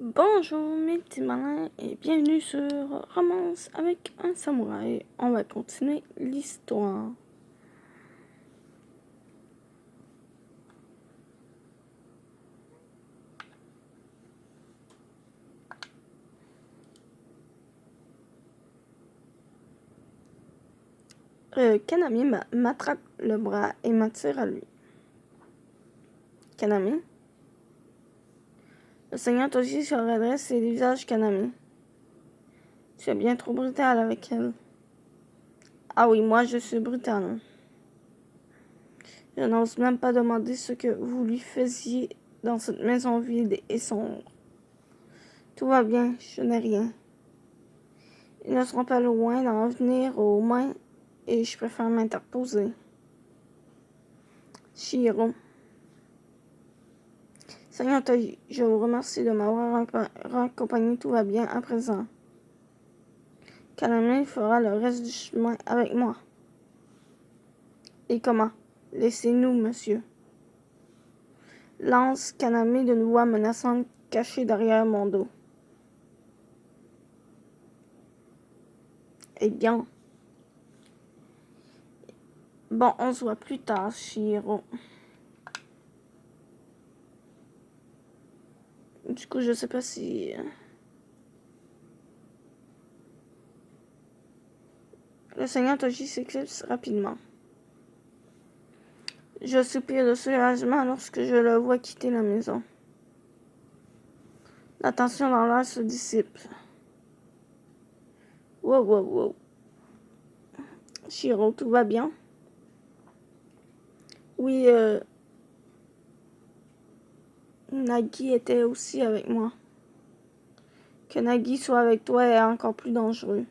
Bonjour mes petits malins et bienvenue sur Romance avec un samouraï. On va continuer l'histoire. Kanami m'attrape le bras et m'attire à lui. Kanami? Le seigneur Toji se redresse et dévisage Kanami. Tu es bien trop brutal avec elle. Ah oui, moi je suis brutal. Je n'ose même pas demander ce que vous lui faisiez dans cette maison vide et sombre. Tout va bien, je n'ai rien. Ils ne seront pas loin d'en venir aux mains et je préfère m'interposer. Shihiro. Seigneur Toji, je vous remercie de m'avoir raccompagné. Tout va bien à présent. Kanami fera le reste du chemin avec moi. Et comment? Laissez-nous, monsieur. Lance Kanami d'une voix menaçante cachée derrière mon dos. Eh bien. Bon, on se voit plus tard, Shihiro. Du coup, je sais pas si... Le seigneur Toji s'éclipse rapidement. Je soupire de soulagement lorsque je le vois quitter la maison. La tension dans l'air se dissipe. Wow. Shihiro, tout va bien? Oui, Nagi était aussi avec moi. Que Nagi soit avec toi est encore plus dangereux.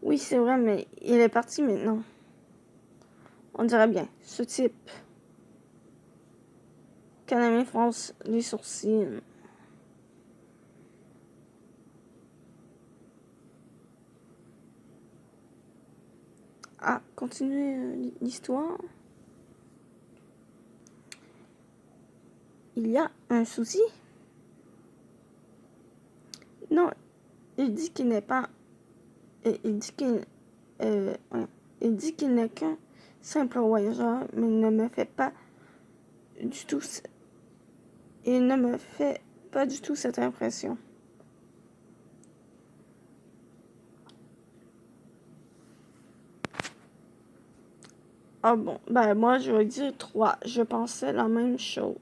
Oui, c'est vrai, mais il est parti maintenant. On dirait bien. Ce type. Kanami fronce les sourcils. Ah, continuez l'histoire. Il y a un souci? Non, il dit qu'il n'est pas... Il dit qu'il n'est qu'un simple voyageur, mais il ne me fait pas du tout... Il ne me fait pas du tout cette impression. Ah bon, ben moi je vais dire 3. Je pensais la même chose.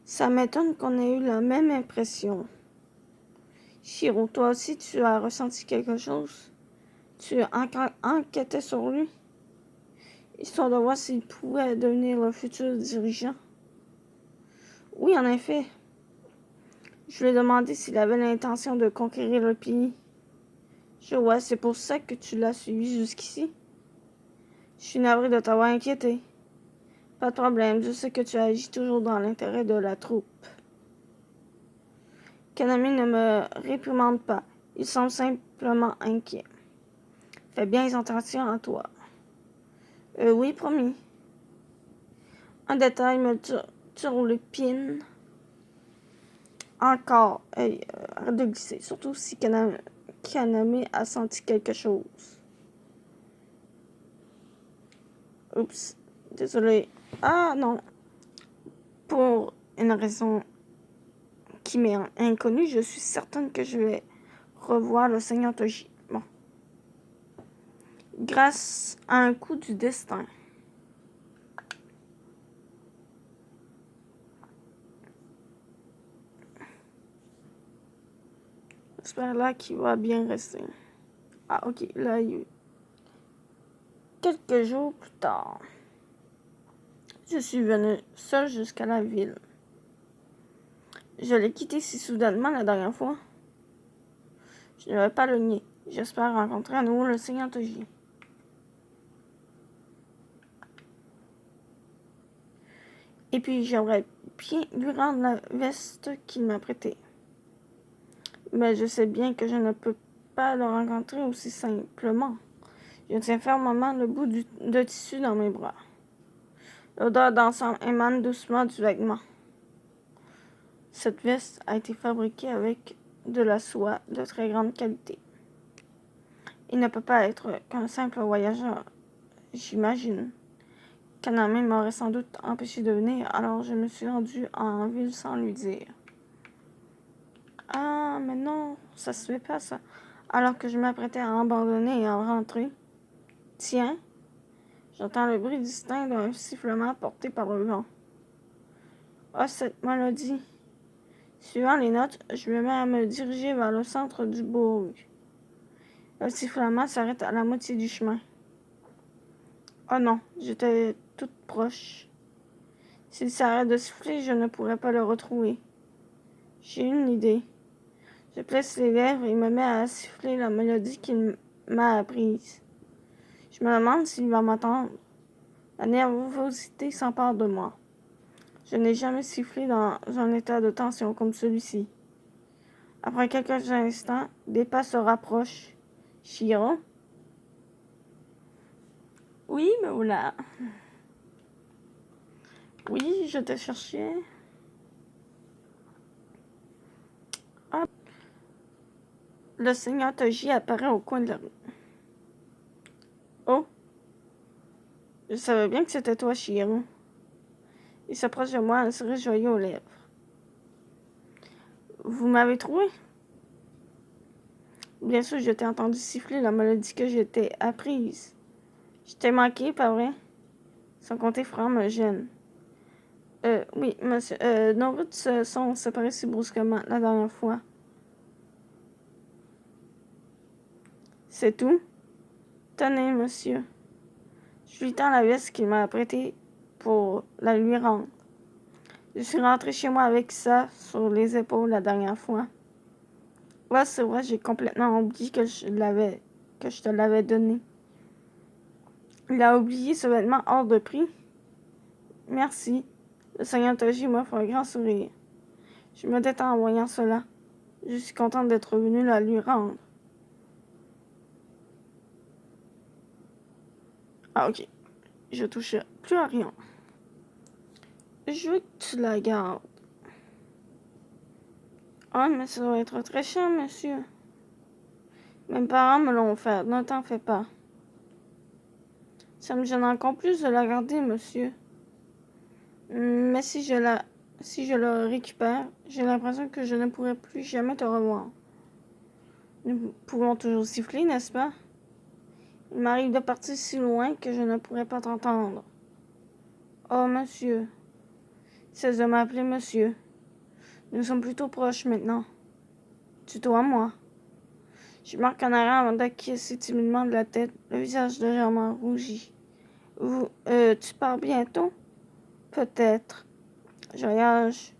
Ça m'étonne qu'on ait eu la même impression. Shiro, toi aussi tu as ressenti quelque chose? Tu enquêtais sur lui? Histoire de voir s'il pouvait devenir le futur dirigeant. Oui, en effet. Je lui ai demandé s'il avait l'intention de conquérir le pays. Je vois, c'est pour ça que tu l'as suivi jusqu'ici. Je suis navrée de t'avoir inquiété. Pas de problème, je sais que tu agis toujours dans l'intérêt de la troupe. Kanami ne me réprimande pas. Il semble simplement inquiet. Fais bien attention à toi. Oui, promis. Un détail me turlupine. Encore. Arrête de glisser. Surtout si Kanami a senti quelque chose. Oups. Désolé. Ah non. Pour une raison qui m'est inconnue, je suis certaine que je vais revoir le seigneur Toji. Bon. Grâce à un coup du destin. J'espère là qu'il va bien rester. Ah, ok. Là, quelques jours plus tard, je suis venue seule jusqu'à la ville. Je l'ai quitté si soudainement la dernière fois. Je ne vais pas le nier. J'espère rencontrer à nouveau le seigneur Toji. Et puis, j'aimerais bien lui rendre la veste qu'il m'a prêtée. Mais je sais bien que je ne peux pas le rencontrer aussi simplement. Je tiens fermement le bout de tissu dans mes bras. L'odeur d'encens émane doucement du vêtement. Cette veste a été fabriquée avec de la soie de très grande qualité. Il ne peut pas être qu'un simple voyageur, j'imagine. Kaname m'aurait sans doute empêché de venir, alors je me suis rendue en ville sans lui dire. Ah, mais non, ça se fait pas, ça. Alors que je m'apprêtais à abandonner et à rentrer. Tiens, j'entends le bruit distinct d'un sifflement porté par le vent. Ah, cette mélodie. Suivant les notes, je me mets à me diriger vers le centre du bourg. Le sifflement s'arrête à la moitié du chemin. Oh non, j'étais toute proche. S'il s'arrête de siffler, je ne pourrais pas le retrouver. J'ai une idée. Je plisse les lèvres et me mets à siffler la mélodie qu'il m'a apprise. Je me demande s'il va m'entendre. La nervosité s'empare de moi. Je n'ai jamais sifflé dans un état de tension comme celui-ci. Après quelques instants, des pas se rapprochent. Chiro? Oui, me voilà. Oui, je te cherchais. Ah, le Seigneur Toji apparaît au coin de la rue. Oh, je savais bien que c'était toi, Chiro. Il s'approche de moi, un sourire joyeux aux lèvres. Vous m'avez trouvé? Bien sûr, je t'ai entendu siffler la mélodie que je t'ai apprise. Je t'ai manqué, pas vrai? Sans compter frère me gêne. Oui, monsieur. Nos routes se sont séparées si brusquement la dernière fois. C'est tout? Tenez, monsieur. Je lui tends la veste qu'il m'a prêtée pour la lui rendre. Je suis rentrée chez moi avec ça sur les épaules la dernière fois. Ouais, c'est vrai, j'ai complètement oublié que je te l'avais donné. Il a oublié ce vêtement hors de prix? Merci. Le Seigneur Toji m'offre un grand sourire. Je me détends en voyant cela. Je suis contente d'être venue la lui rendre. Ah, ok. Je touche plus à rien. Je veux que tu la gardes. Ah, mais ça va être très cher, monsieur. Mes parents me l'ont offert, ne t'en fais pas. Ça me gêne encore plus de la garder, monsieur. Mais si je le récupère, j'ai l'impression que je ne pourrai plus jamais te revoir. Nous pouvons toujours siffler, n'est-ce pas? Il m'arrive de partir si loin que je ne pourrai pas t'entendre. Oh, monsieur. Cesse de m'appeler monsieur. Nous sommes plutôt proches maintenant. Tutoie-moi. Je marque en arrière avant d'acquiescer timidement de la tête, le visage légèrement rougi. Tu pars bientôt? Peut-être. Je voyage.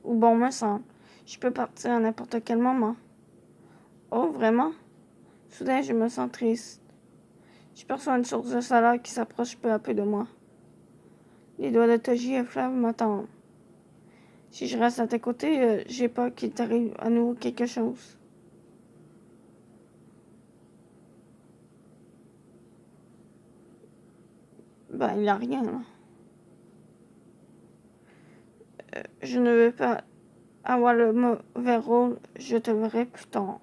Ou bon me semble. Je peux partir à n'importe quel moment. Oh, vraiment? Soudain, je me sens triste. Je perçois une source de chaleur qui s'approche peu à peu de moi. Les doigts de Toji et Flav m'attendent. Si je reste à tes côtés, j'ai peur qu'il t'arrive à nouveau quelque chose. Ben, il n'y a rien, là. Je ne veux pas avoir le mauvais rôle, je te verrai plus tard.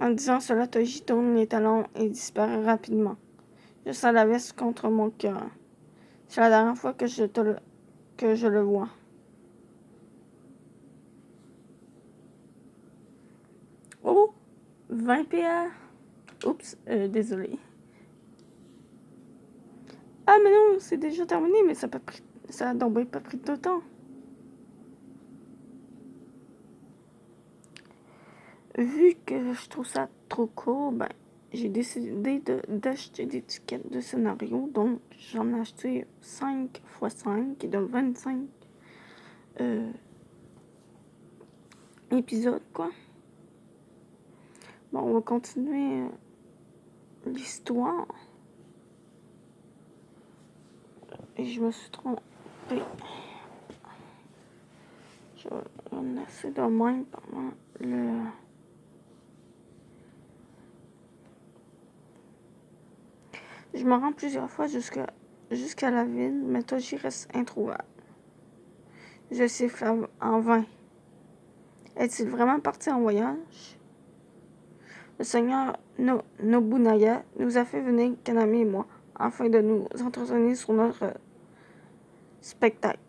En disant cela, Toji tourne les talons et disparaît rapidement. Je sens la veste contre mon cœur. C'est la dernière fois que je le vois. Oh! 20 PA! Oups, désolé. Ah, mais non, c'est déjà terminé, mais ça a donc pas pris de temps. Vu que je trouve ça trop court, ben, j'ai décidé d'acheter des tickets de scénario. Donc, j'en ai acheté 5 x 5, qui donne 25 épisodes, quoi. Bon, on va continuer l'histoire. Et je me suis trompée. Je vais en essayer de même pendant le... Je me rends plusieurs fois jusqu'à jusqu'à la ville, mais Toji reste introuvable. Je siffle en vain. Est-il vraiment parti en voyage? Le seigneur Nobunaga nous a fait venir, Kaname et moi, afin de nous entretenir sur notre spectacle.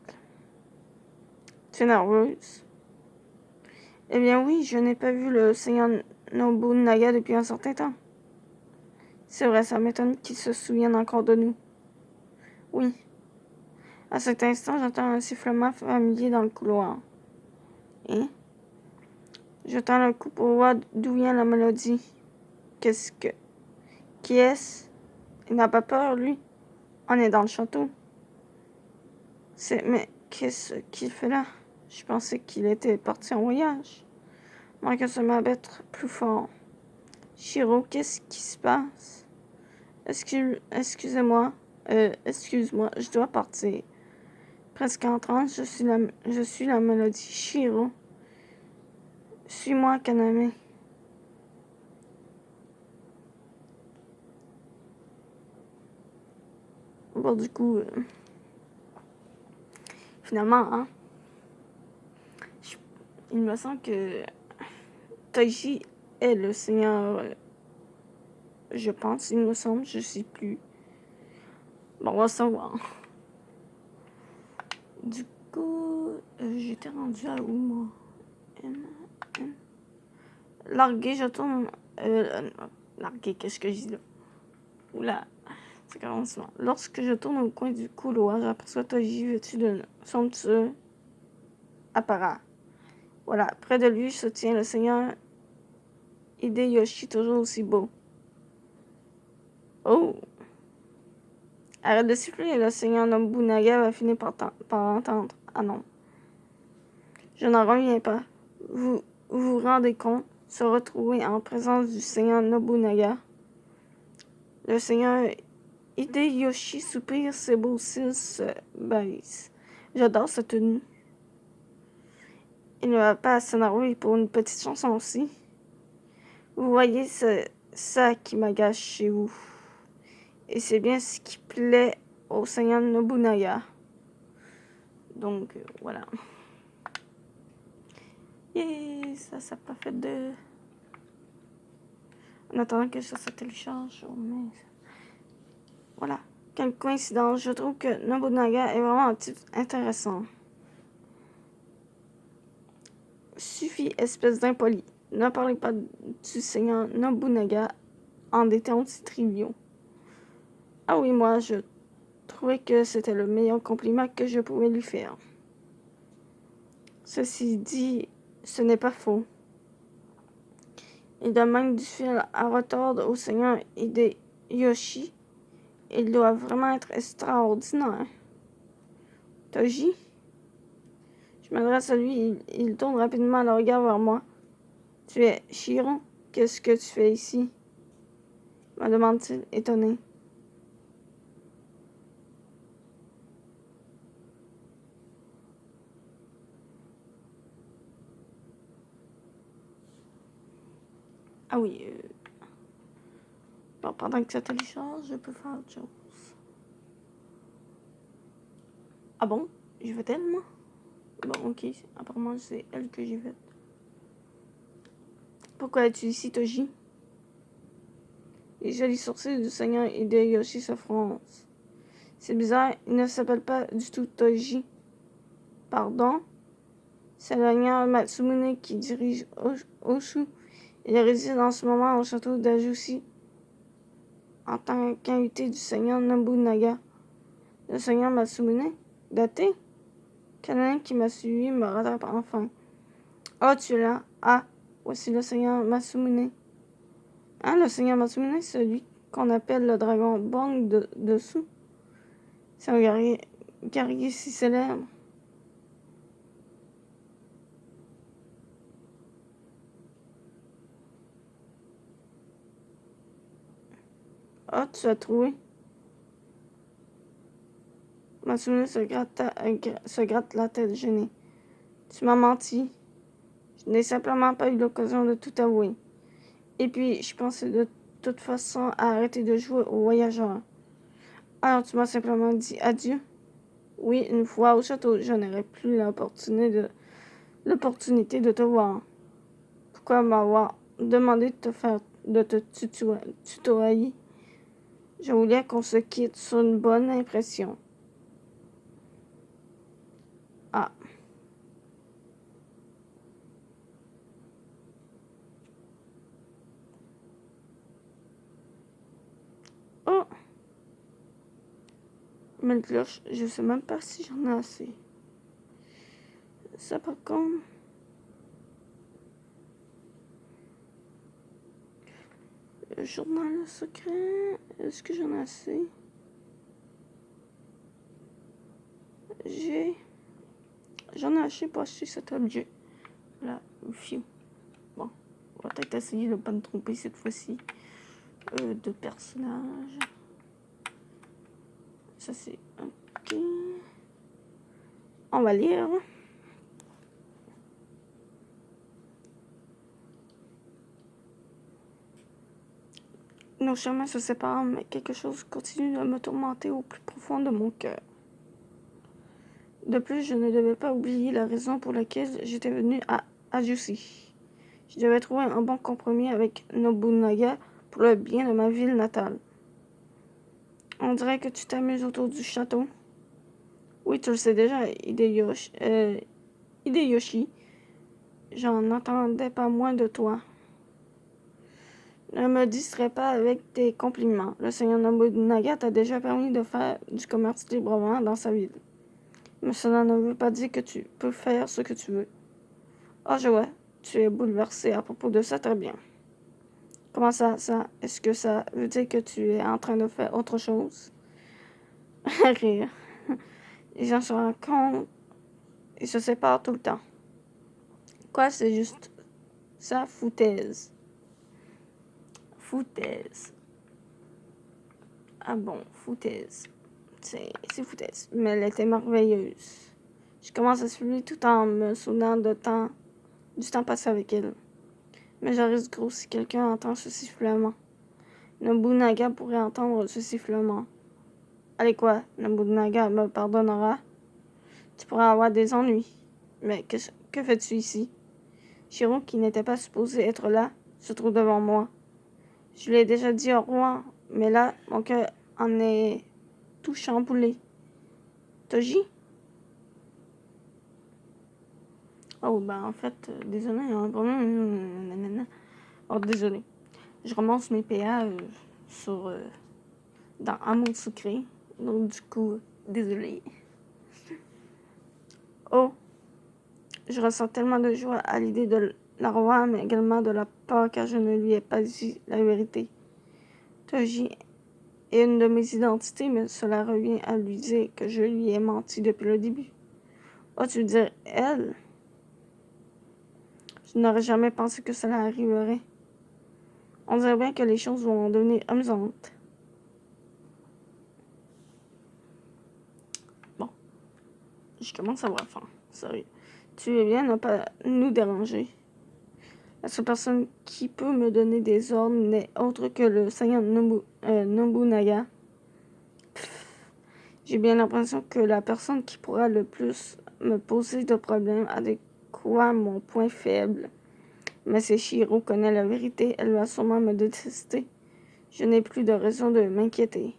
Tu es nerveuse? Eh bien oui, je n'ai pas vu le seigneur Nobunaga depuis un certain temps. C'est vrai, ça m'étonne qu'il se souvienne encore de nous. Oui. À cet instant, j'entends un sifflement familier dans le couloir. Hein? Je tends le cou pour voir d'où vient la mélodie. Qu'est-ce que... Qui est-ce? Il n'a pas peur, lui. On est dans le château. Mais qu'est-ce qu'il fait là? Je pensais qu'il était parti en voyage. Moi que se m'abattre plus fort. Shiro, qu'est-ce qui se passe? Excusez-moi. Excuse-moi, je dois partir. Presque en transe, je suis la mélodie. Shiro. Suis-moi, Kaname. Bon, du coup, finalement, hein, il me semble que Toji est le seigneur, je pense, il me semble, je sais plus. Bon, on va savoir. Du coup, j'étais rendue à où, moi? Largué, je tourne... largué, qu'est-ce que je dis là? Oula, c'est commencement. Lorsque je tourne au coin du couloir, j'aperçois Toji vêtu de somptueux apparat. Voilà, près de lui se tient le seigneur Hideyoshi, toujours aussi beau. Oh! Arrête de siffler, le seigneur Nobunaga va finir par entendre. Ah non. Je n'en reviens pas. Vous vous rendez compte, se retrouver en présence du seigneur Nobunaga. Le seigneur Hideyoshi soupire, ses beaux cils se baissent. J'adore cette tenue. Il ne va pas s'énerver pour une petite chanson aussi. Vous voyez, c'est ça qui m'agace chez vous. Et c'est bien ce qui plaît au seigneur Nobunaga. Donc, voilà. Et ça n'a pas fait de... En attendant que ça se télécharge. Oh, mais... Voilà. Quelle coïncidence. Je trouve que Nobunaga est vraiment un type intéressant. Suffit, espèce d'impoli. Ne parlez pas du seigneur Nobunaga en des termes si triviaux. Ah oui, moi, je trouvais que c'était le meilleur compliment que je pouvais lui faire. Ceci dit, ce n'est pas faux. Il donne même du fil à retordre au seigneur Hideyoshi. Il doit vraiment être extraordinaire. Toji? Je m'adresse à lui, il tourne rapidement le regard vers moi. Tu es Shiro? Qu'est-ce que tu fais ici? Me demande-t-il, étonné. Ah oui, bon, pendant que ça télécharge, je peux faire autre chose. Ah bon? J'ai fait elle, moi? Bon, ok. Apparemment, c'est elle que j'ai faite. Pourquoi es-tu ici, Toji? Les jolis sourcils du seigneur Hideyoshi se froncent. C'est bizarre, il ne s'appelle pas du tout Toji. Pardon? C'est le seigneur Matsumune qui dirige Oshu. Il réside en ce moment au château d'Ajushi en tant qu'invité du seigneur Nobunaga. Le seigneur Matsumune? Daté? Quelqu'un qui m'a suivi me rattrape enfin. Oh, tu es là? Ah, voici le seigneur Matsumune. Hein, le seigneur Matsumune, celui qu'on appelle le dragon Bong dessous. C'est un guerrier si célèbre. Ah, tu as trouvé? Matsumune se gratte la tête gênée. Tu m'as menti. Je n'ai simplement pas eu l'occasion de tout avouer. Et puis, je pensais de toute façon à arrêter de jouer aux voyageurs. Alors tu m'as simplement dit adieu. Oui, une fois au château, je n'aurai plus l'opportunité de te voir. Pourquoi m'avoir demandé de te tutoyer? Je voulais qu'on se quitte sur une bonne impression. Ah. Oh! Mais le cloche, je sais même pas si j'en ai assez. Ça par contre... Le journal secret... Est-ce que j'en ai assez? J'en ai assez pour acheter cet objet. Là, fiu. Bon, on va peut-être essayer de ne pas me tromper cette fois-ci. De personnages. Ça c'est... Ok. On va lire. Nos chemins se séparent, mais quelque chose continue de me tourmenter au plus profond de mon cœur. De plus, je ne devais pas oublier la raison pour laquelle j'étais venu à Ajusi. Je devais trouver un bon compromis avec Nobunaga pour le bien de ma ville natale. On dirait que tu t'amuses autour du château. Oui, tu le sais déjà, Hideyoshi. J'en entendais pas moins de toi. Ne me distrais pas avec tes compliments. Le seigneur Nobunaga t'a déjà permis de faire du commerce librement dans sa ville. Mais cela ne veut pas dire que tu peux faire ce que tu veux. Ah, je vois. Tu es bouleversé à propos de ça, très bien. Comment ça? Est-ce que ça veut dire que tu es en train de faire autre chose? Rire. Les gens se rendent compte et se séparent tout le temps. Quoi, c'est juste ça, foutaise. Foutaise. Ah bon, foutaise. C'est foutaise. Mais elle était merveilleuse. Je commence à suivre tout en me souvenant du temps passé avec elle. Mais je risque gros si quelqu'un entend ce sifflement. Nobunaga pourrait entendre ce sifflement. Allez quoi, Nobunaga me pardonnera. Tu pourras avoir des ennuis. Mais que fais-tu ici? Shiro, qui n'était pas supposé être là, se trouve devant moi. Je lui ai déjà dit au roi, mais là, mon cœur en est tout chamboulé. Toji? Oh, ben en fait, désolé, il y a un problème. Oh, désolé. Je remonte mes PA dans Amour Sucré. Donc, du coup, désolé. Oh, je ressens tellement de joie à l'idée de la revoir, mais également de la peur car je ne lui ai pas dit la vérité. Toji est une de mes identités, mais cela revient à lui dire que je lui ai menti depuis le début. Oh, tu veux dire elle? Je n'aurais jamais pensé que cela arriverait. On dirait bien que les choses vont devenir amusantes. Bon, je commence à avoir faim. Sérieux. Tu es bien ne pas nous déranger. La seule personne qui peut me donner des ordres n'est autre que le seigneur Nobunaga. J'ai bien l'impression que la personne qui pourra le plus me poser de problèmes adéquat mon point faible. Mais si Shiro connaît la vérité, elle va sûrement me détester. Je n'ai plus de raison de m'inquiéter.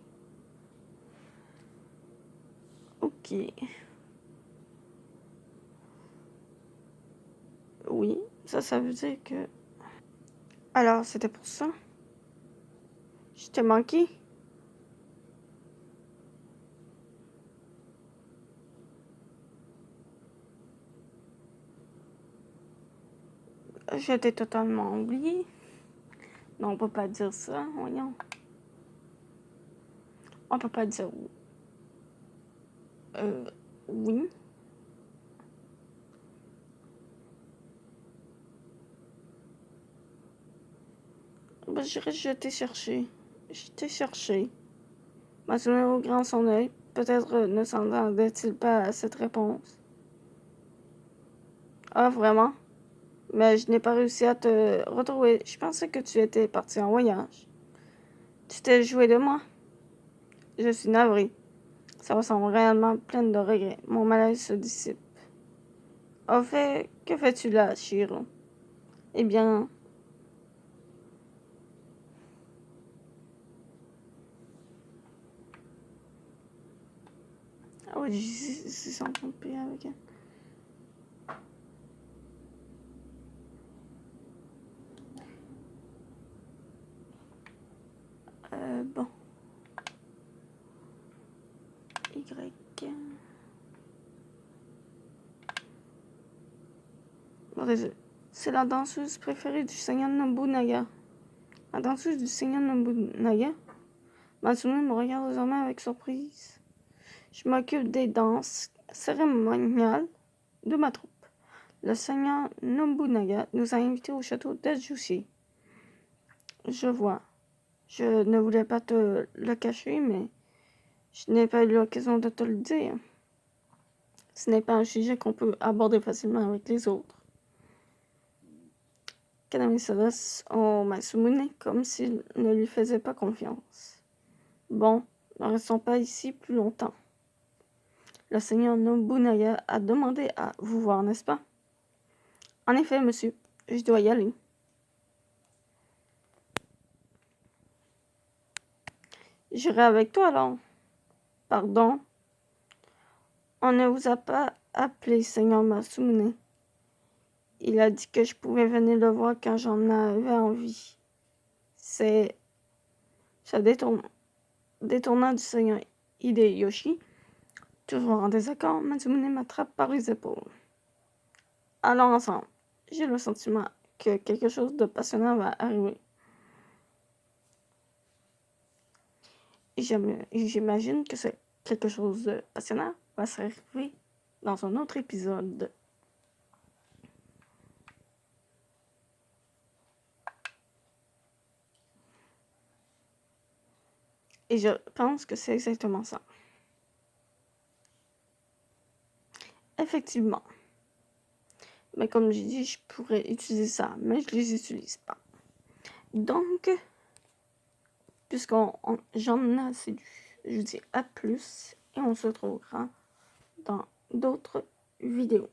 Ok. Oui, ça veut dire que... Alors, c'était pour ça? Je t'ai manqué? Je t'ai totalement oublié. Non, on peut pas dire ça, voyons. On peut pas dire oui. Ben, je t'ai cherché. Je t'ai cherché. Massonné au grand son œil. Peut-être ne s'entendait-il pas à cette réponse. Ah, vraiment? Mais je n'ai pas réussi à te retrouver. Je pensais que tu étais parti en voyage. Tu t'es joué de moi? Je suis navré. Ça ressemble réellement plein de regrets. Mon malaise se dissipe. Au fait, que fais-tu là, Shiro? Eh bien... Ah oui, j'ai 630 p avec elle. Bon. Y. C'est la danseuse préférée du seigneur Nobunaga. La danseuse du seigneur Nobunaga? Matsumi me regarde désormais avec surprise. Je m'occupe des danses cérémoniales de ma troupe. Le seigneur Nobunaga nous a invités au château d'Ajushi. Je vois. Je ne voulais pas te le cacher, mais je n'ai pas eu l'occasion de te le dire. Ce n'est pas un sujet qu'on peut aborder facilement avec les autres. Kanami se laisse au Matsumune comme s'il ne lui faisait pas confiance. Bon, ne restons pas ici plus longtemps. Le seigneur Nobunaga a demandé à vous voir, n'est-ce pas? En effet, monsieur, je dois y aller. J'irai avec toi alors. Pardon? On ne vous a pas appelé seigneur Matsumune. Il a dit que je pouvais venir le voir quand j'en avais envie. C'est détournant du seigneur Hideyoshi. Toujours en désaccord, Matsumune m'attrape par les épaules. Allons ensemble. J'ai le sentiment que quelque chose de passionnant va arriver. J'imagine que c'est quelque chose de passionnant va s'arriver dans un autre épisode. Et je pense que c'est exactement ça. Effectivement. Mais comme j'ai dit, je pourrais utiliser ça, mais je les utilise pas. Donc, j'en ai assez lu, je vous dis à plus et on se retrouvera dans d'autres vidéos.